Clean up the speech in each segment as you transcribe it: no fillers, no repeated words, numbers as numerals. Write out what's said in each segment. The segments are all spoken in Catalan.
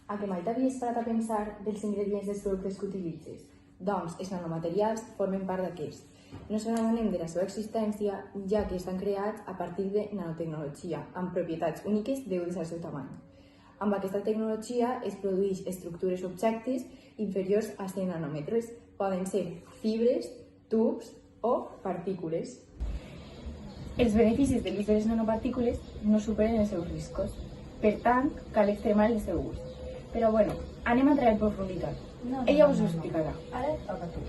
A que mai t'havies parat a pensar dels ingredients dels productes que utilitzes? Doncs els nanomaterials formen part d'aquests. No se n'adonem de la seva existència, ja que estan creats a partir de nanotecnologia, amb propietats úniques degudes al seu tamany. Amb aquesta tecnologia es produeix estructures objectes inferiors a 100 nanòmetres. Poden ser fibres, tubs o partícules. Els beneficis de l'ús de les nanopartícules no superen els seus riscos. Per tant, cal extremar el seu ús. Però anem a entrar en profunditat. Ella us ho explicarà. Ara toca a tu.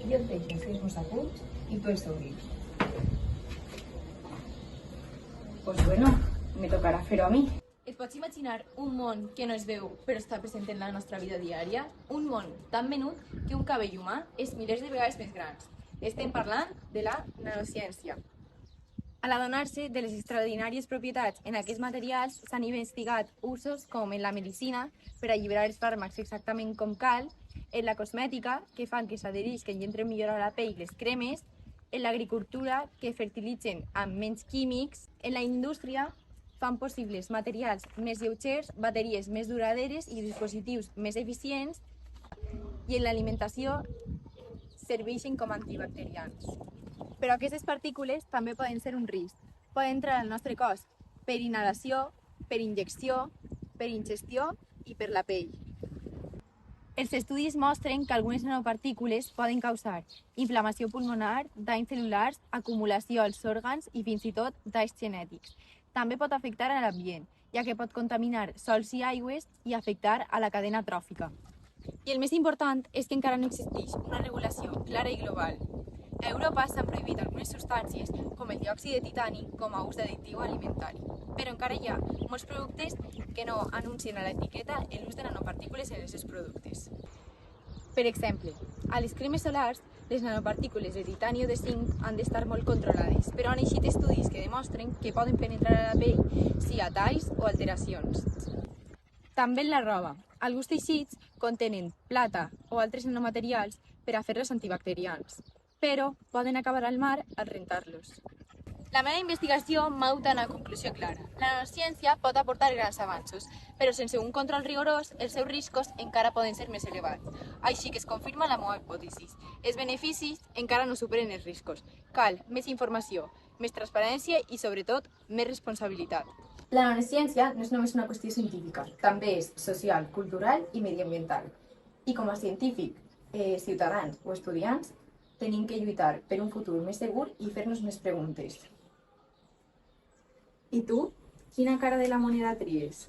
Jo et deixo escriure-nos apunts i tu els seguis. Me tocarà fer-ho a mi. Et pots imaginar un món que no es veu però està present en la nostra vida diària? Un món tan menut que un cabell humà és milers de vegades més gran. Estem parlant de la nanociència. Al adonar-se de les extraordinàries propietats en aquests materials, s'han investigat usos com en la medicina, per alliberar els fàrmacs exactament com cal, en la cosmètica, que fan que s'adherisquen i entren millor a la pell les cremes, en l'agricultura, que fertilitzen amb menys químics, en la indústria, fan possibles materials més lleugers, bateries més duraderes i dispositius més eficients, i en l'alimentació serveixen com antibacterians. Però aquestes partícules també poden ser un risc. Poden entrar al nostre cos per inhalació, per injecció, per ingestió i per la pell. Els estudis mostren que algunes nanopartícules poden causar inflamació pulmonar, danys cel·lulars, acumulació als òrgans i fins i tot danys genètics. També pot afectar a l'ambient, ja que pot contaminar sòls i aigües i afectar a la cadena tròfica. I el més important és que encara no existeix una regulació clara i global. A Europa s'han prohibit algunes substàncies, com el diòxid de titani, com a ús d'additiu alimentari. Però encara hi ha molts productes que no anuncien a l'etiqueta l'ús de nanopartícules en els seus productes. Per exemple, a les cremes solars, les nanopartícules de titani o de zinc han d'estar molt controlades, però han eixit estudis que demostren que poden penetrar a la pell si hi ha talls o alteracions. També en la roba. Alguns teixits contenen plata o altres nanomaterials per a fer-los antibacterians, però poden acabar al mar al rentar-los. La meva investigació m'ha dut a una conclusió clara. La nanociència pot aportar grans avanços, però sense un control rigorós, els seus riscos encara poden ser més elevats. Així que es confirma la meva hipòtesi. Els beneficis encara no superen els riscos. Cal més informació, més transparència i, sobretot, més responsabilitat. La nanociència no és només una qüestió científica, també és social, cultural i mediambiental. I com a científic, ciutadans o estudiants, tenim que lluitar per un futur més segur i fer-nos més preguntes. I tu? Quina cara de la moneda tries?